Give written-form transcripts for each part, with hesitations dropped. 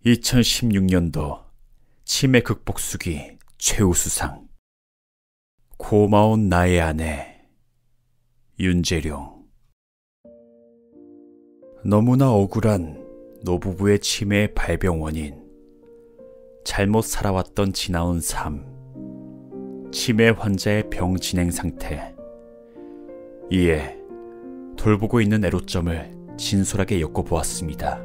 2016년도 치매 극복 수기 최우수상. 고마운 나의 아내 윤재룡. 너무나 억울한 노부부의 치매의 발병 원인, 잘못 살아왔던 지나온 삶, 치매 환자의 병 진행 상태, 이에 돌보고 있는 애로점을 진솔하게 엮어보았습니다.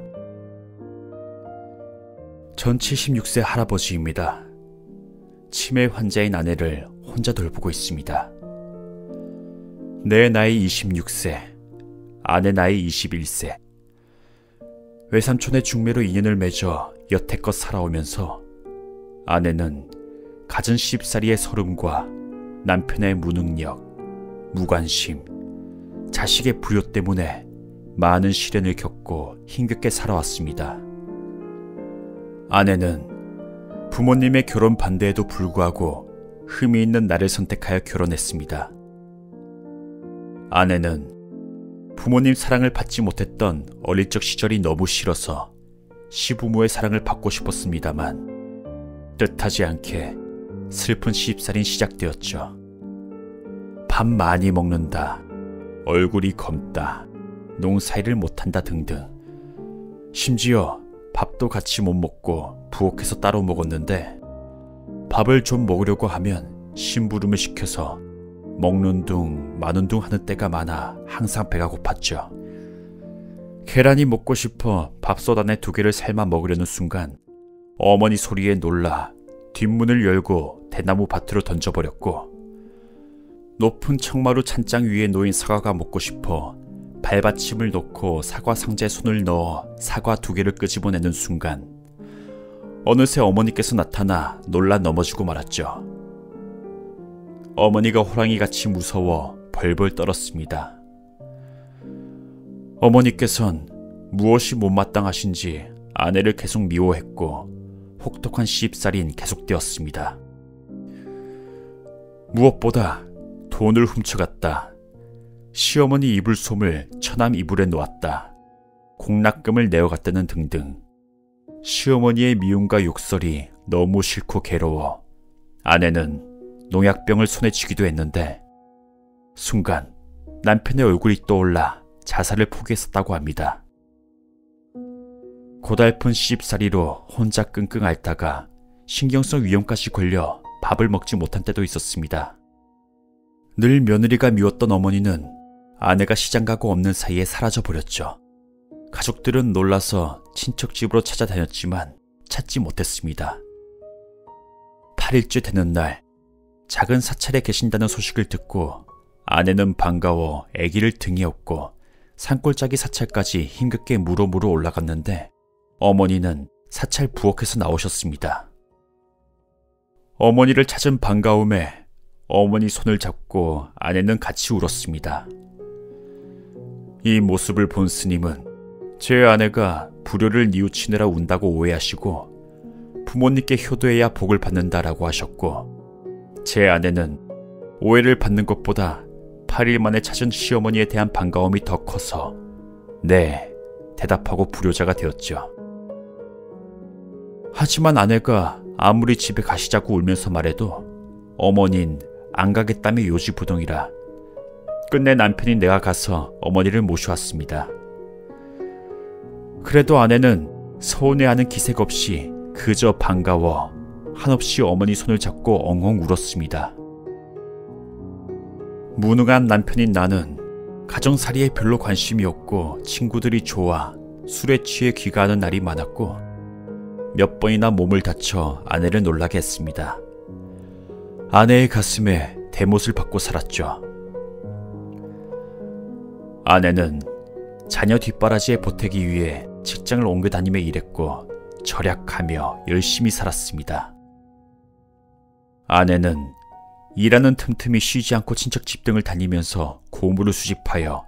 전 76세 할아버지입니다. 치매 환자인 아내를 혼자 돌보고 있습니다. 내 나이 26세, 아내 나이 21세. 외삼촌의 중매로 인연을 맺어 여태껏 살아오면서 아내는 갖은 시집살이의 서름과 남편의 무능력, 무관심, 자식의 불효 때문에 많은 시련을 겪고 힘겹게 살아왔습니다. 아내는 부모님의 결혼 반대에도 불구하고 흠이 있는 나를 선택하여 결혼했습니다. 아내는 부모님 사랑을 받지 못했던 어릴 적 시절이 너무 싫어서 시부모의 사랑을 받고 싶었습니다만 뜻하지 않게 슬픈 시집살인 시작되었죠. 밥 많이 먹는다, 얼굴이 검다, 농사일을 못한다 등등. 심지어 밥도 같이 못 먹고 부엌에서 따로 먹었는데 밥을 좀 먹으려고 하면 심부름을 시켜서 먹는 둥 마는 둥 하는 때가 많아 항상 배가 고팠죠. 계란이 먹고 싶어 밥솥 안에 2개를 삶아 먹으려는 순간 어머니 소리에 놀라 뒷문을 열고 대나무 밭으로 던져버렸고, 높은 청마루 찬장 위에 놓인 사과가 먹고 싶어 발받침을 놓고 사과 상자에 손을 넣어 사과 2개를 끄집어내는 순간 어느새 어머니께서 나타나 놀라 넘어지고 말았죠. 어머니가 호랑이같이 무서워 벌벌 떨었습니다. 어머니께선 무엇이 못마땅하신지 아내를 계속 미워했고 혹독한 시집살이는 계속되었습니다. 무엇보다 돈을 훔쳐갔다, 시어머니 이불솜을 처남 이불에 놓았다, 공납금을 내어갔다는 등등. 시어머니의 미움과 욕설이 너무 싫고 괴로워 아내는 농약병을 손에 쥐기도 했는데 순간 남편의 얼굴이 떠올라 자살을 포기했었다고 합니다. 고달픈 시집살이로 혼자 끙끙 앓다가 신경성 위염까지 걸려 밥을 먹지 못한 때도 있었습니다. 늘 며느리가 미웠던 어머니는 아내가 시장 가고 없는 사이에 사라져버렸죠. 가족들은 놀라서 친척 집으로 찾아다녔지만 찾지 못했습니다. 8일째 되는 날, 작은 사찰에 계신다는 소식을 듣고 아내는 반가워 아기를 등에 업고 산골짜기 사찰까지 힘겹게 무로무로 올라갔는데 어머니는 사찰 부엌에서 나오셨습니다. 어머니를 찾은 반가움에 어머니 손을 잡고 아내는 같이 울었습니다. 이 모습을 본 스님은 제 아내가 불효를 뉘우치느라 운다고 오해하시고 부모님께 효도해야 복을 받는다라고 하셨고, 제 아내는 오해를 받는 것보다 8일 만에 찾은 시어머니에 대한 반가움이 더 커서 네, 대답하고 불효자가 되었죠. 하지만 아내가 아무리 집에 가시자고 울면서 말해도 어머닌 안 가겠다며 요지부동이라 끝내 남편이 내가 가서 어머니를 모셔왔습니다. 그래도 아내는 서운해하는 기색 없이 그저 반가워 한없이 어머니 손을 잡고 엉엉 울었습니다. 무능한 남편인 나는 가정살이에 별로 관심이 없고 친구들이 좋아 술에 취해 귀가하는 날이 많았고 몇 번이나 몸을 다쳐 아내를 놀라게 했습니다. 아내의 가슴에 대못을 받고 살았죠. 아내는 자녀 뒷바라지에 보태기 위해 직장을 옮겨 다니며 일했고 절약하며 열심히 살았습니다. 아내는 일하는 틈틈이 쉬지 않고 친척집 등을 다니면서 고물을 수집하여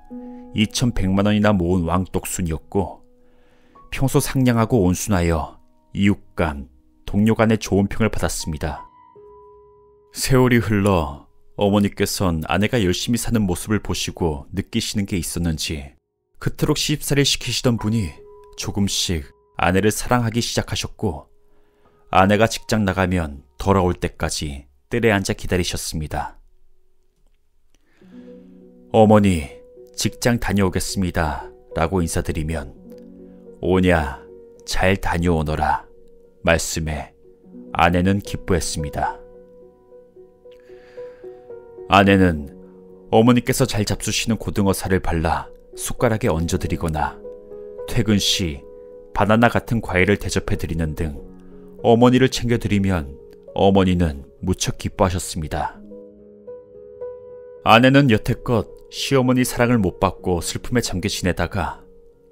2,100만 원이나 모은 왕똑순이었고 평소 상냥하고 온순하여 이웃간, 동료 간의 좋은 평을 받았습니다. 세월이 흘러 어머니께선 아내가 열심히 사는 모습을 보시고 느끼시는 게 있었는지 그토록 시집살이를 시키시던 분이 조금씩 아내를 사랑하기 시작하셨고 아내가 직장 나가면 돌아올 때까지 뜰에 앉아 기다리셨습니다. 어머니, 직장 다녀오겠습니다 라고 인사드리면 오냐, 잘 다녀오너라 말씀에 아내는 기뻐했습니다. 아내는 어머니께서 잘 잡수시는 고등어살을 발라 숟가락에 얹어드리거나 퇴근 시 바나나 같은 과일을 대접해드리는 등 어머니를 챙겨드리면 어머니는 무척 기뻐하셨습니다. 아내는 여태껏 시어머니 사랑을 못 받고 슬픔에 잠겨 지내다가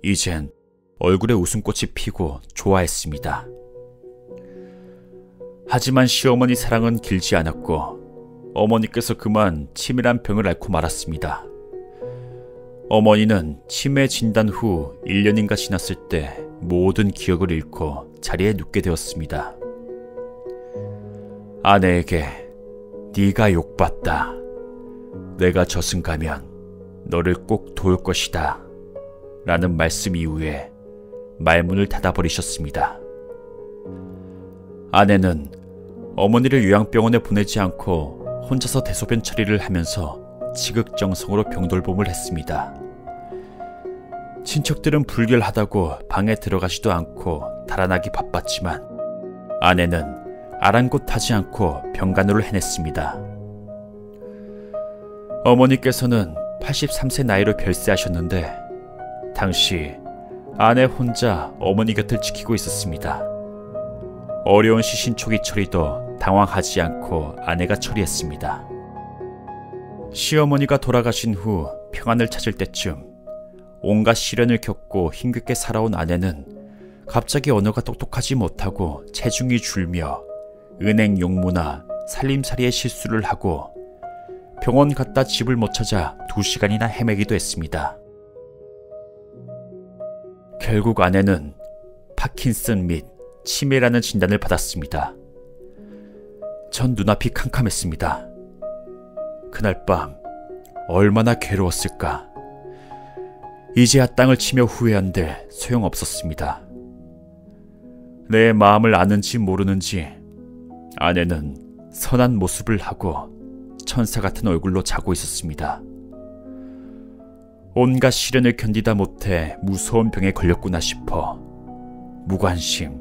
이젠 얼굴에 웃음꽃이 피고 좋아했습니다. 하지만 시어머니 사랑은 길지 않았고 어머니께서 그만 치매란 병을 앓고 말았습니다. 어머니는 치매 진단 후 1년인가 지났을 때 모든 기억을 잃고 자리에 눕게 되었습니다. 아내에게 네가 욕받다. 내가 저승 가면 너를 꼭 도울 것이다. 라는 말씀 이후에 말문을 닫아버리셨습니다. 아내는 어머니를 요양병원에 보내지 않고 혼자서 대소변 처리를 하면서 지극정성으로 병돌봄을 했습니다. 친척들은 불결하다고 방에 들어가지도 않고 달아나기 바빴지만 아내는 아랑곳하지 않고 병간호를 해냈습니다. 어머니께서는 83세 나이로 별세하셨는데 당시 아내 혼자 어머니 곁을 지키고 있었습니다. 어려운 시신 초기 처리도 당황하지 않고 아내가 처리했습니다. 시어머니가 돌아가신 후 평안을 찾을 때쯤 온갖 시련을 겪고 힘겹게 살아온 아내는 갑자기 언어가 똑똑하지 못하고 체중이 줄며 은행 용모나 살림살이의 실수를 하고 병원 갔다 집을 못 찾아 2시간이나 헤매기도 했습니다. 결국 아내는 파킨슨 및 치매라는 진단을 받았습니다. 전 눈앞이 캄캄했습니다. 그날 밤 얼마나 괴로웠을까. 이제야 땅을 치며 후회한들 소용없었습니다. 내 마음을 아는지 모르는지 아내는 선한 모습을 하고 천사 같은 얼굴로 자고 있었습니다. 온갖 시련을 견디다 못해 무서운 병에 걸렸구나 싶어 무관심,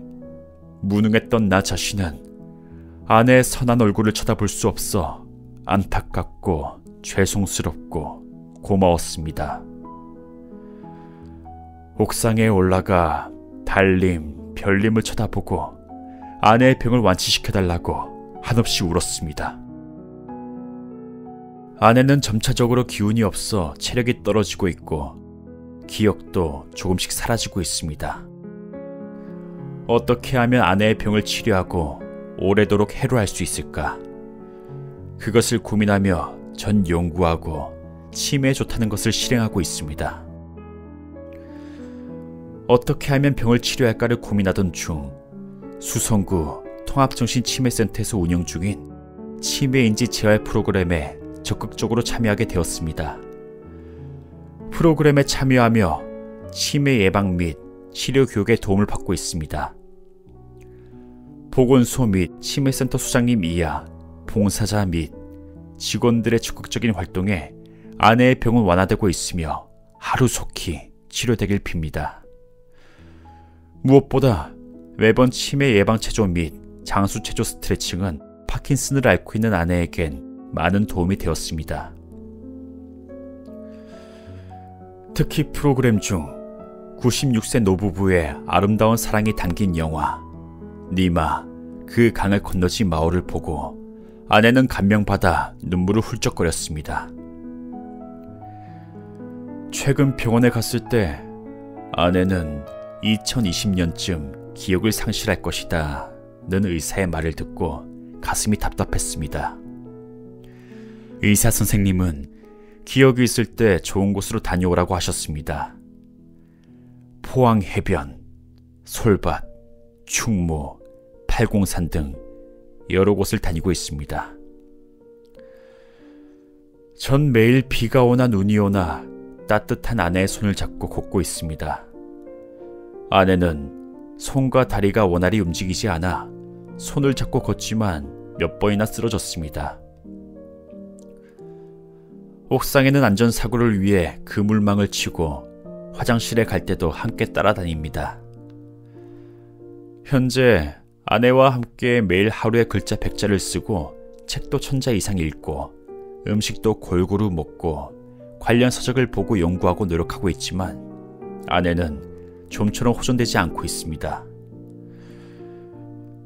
무능했던 나 자신은 아내의 선한 얼굴을 쳐다볼 수 없어 안타깝고 죄송스럽고 고마웠습니다. 옥상에 올라가 달님, 별님을 쳐다보고 아내의 병을 완치시켜달라고 한없이 울었습니다. 아내는 점차적으로 기운이 없어 체력이 떨어지고 있고 기억도 조금씩 사라지고 있습니다. 어떻게 하면 아내의 병을 치료하고 오래도록 해로할 수 있을까? 그것을 고민하며 전 연구하고 치매에 좋다는 것을 실행하고 있습니다. 어떻게 하면 병을 치료할까를 고민하던 중 수성구 통합정신치매센터에서 운영 중인 치매인지 재활 프로그램에 적극적으로 참여하게 되었습니다. 프로그램에 참여하며 치매 예방 및 치료 교육에 도움을 받고 있습니다. 보건소 및 치매센터 소장님 이하 봉사자 및 직원들의 적극적인 활동에 아내의 병은 완화되고 있으며 하루속히 치료되길 빕니다. 무엇보다 매번 치매 예방 체조 및 장수 체조 스트레칭은 파킨슨을 앓고 있는 아내에겐 많은 도움이 되었습니다. 특히 프로그램 중 96세 노부부의 아름다운 사랑이 담긴 영화 니마 그 강을 건너지 마오를 보고 아내는 감명받아 눈물을 훌쩍거렸습니다. 최근 병원에 갔을 때 아내는 2020년쯤 기억을 상실할 것이다 는 의사의 말을 듣고 가슴이 답답했습니다. 의사 선생님은 기억이 있을 때 좋은 곳으로 다녀오라고 하셨습니다. 포항 해변, 솔밭, 충무, 팔공산 등 여러 곳을 다니고 있습니다. 전 매일 비가 오나 눈이 오나 따뜻한 아내의 손을 잡고 걷고 있습니다. 아내는 손과 다리가 원활히 움직이지 않아 손을 잡고 걷지만 몇 번이나 쓰러졌습니다. 옥상에는 안전사고를 위해 그물망을 치고 화장실에 갈 때도 함께 따라다닙니다. 현재 아내와 함께 매일 하루에 글자 100자를 쓰고 책도 1000자 이상 읽고 음식도 골고루 먹고 관련 서적을 보고 연구하고 노력하고 있지만 아내는 좀처럼 호전되지 않고 있습니다.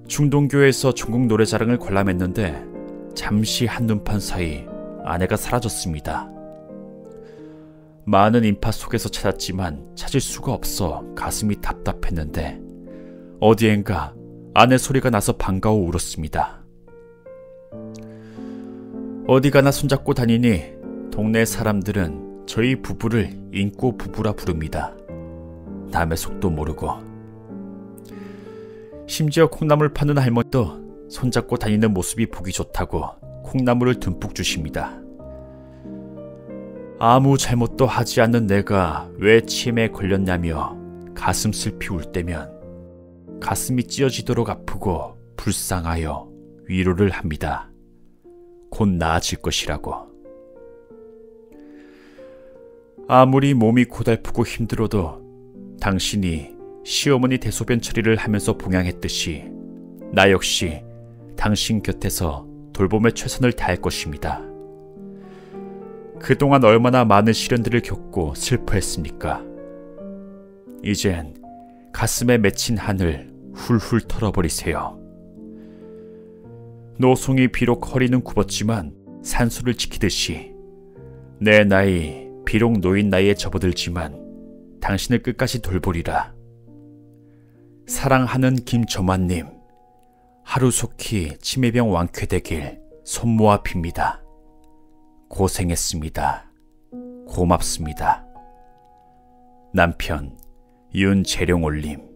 중동교회에서 전국 노래자랑을 관람했는데 잠시 한눈판 사이 아내가 사라졌습니다. 많은 인파 속에서 찾았지만 찾을 수가 없어 가슴이 답답했는데 어디엔가 아내 소리가 나서 반가워 울었습니다. 어디 가나 손잡고 다니니 동네 사람들은 저희 부부를 인꼬 부부라 부릅니다. 남의 속도 모르고. 심지어 콩나물 파는 할머니도 손잡고 다니는 모습이 보기 좋다고 콩나물을 듬뿍 주십니다. 아무 잘못도 하지 않는 내가 왜 치매에 걸렸냐며 가슴 슬피 울 때면 가슴이 찢어지도록 아프고 불쌍하여 위로를 합니다. 곧 나아질 것이라고. 아무리 몸이 고달프고 힘들어도 당신이 시어머니 대소변 처리를 하면서 봉양했듯이 나 역시 당신 곁에서 돌봄에 최선을 다할 것입니다. 그동안 얼마나 많은 시련들을 겪고 슬퍼했습니까? 이젠 가슴에 맺힌 한을 훌훌 털어버리세요. 노송이 비록 허리는 굽었지만 산수를 지키듯이 내 나이 비록 노인 나이에 접어들지만 당신을 끝까지 돌보리라. 사랑하는 김점환님, 하루속히 치매병 완쾌되길 손모아 빕니다. 고생했습니다. 고맙습니다. 남편 윤재룡올림.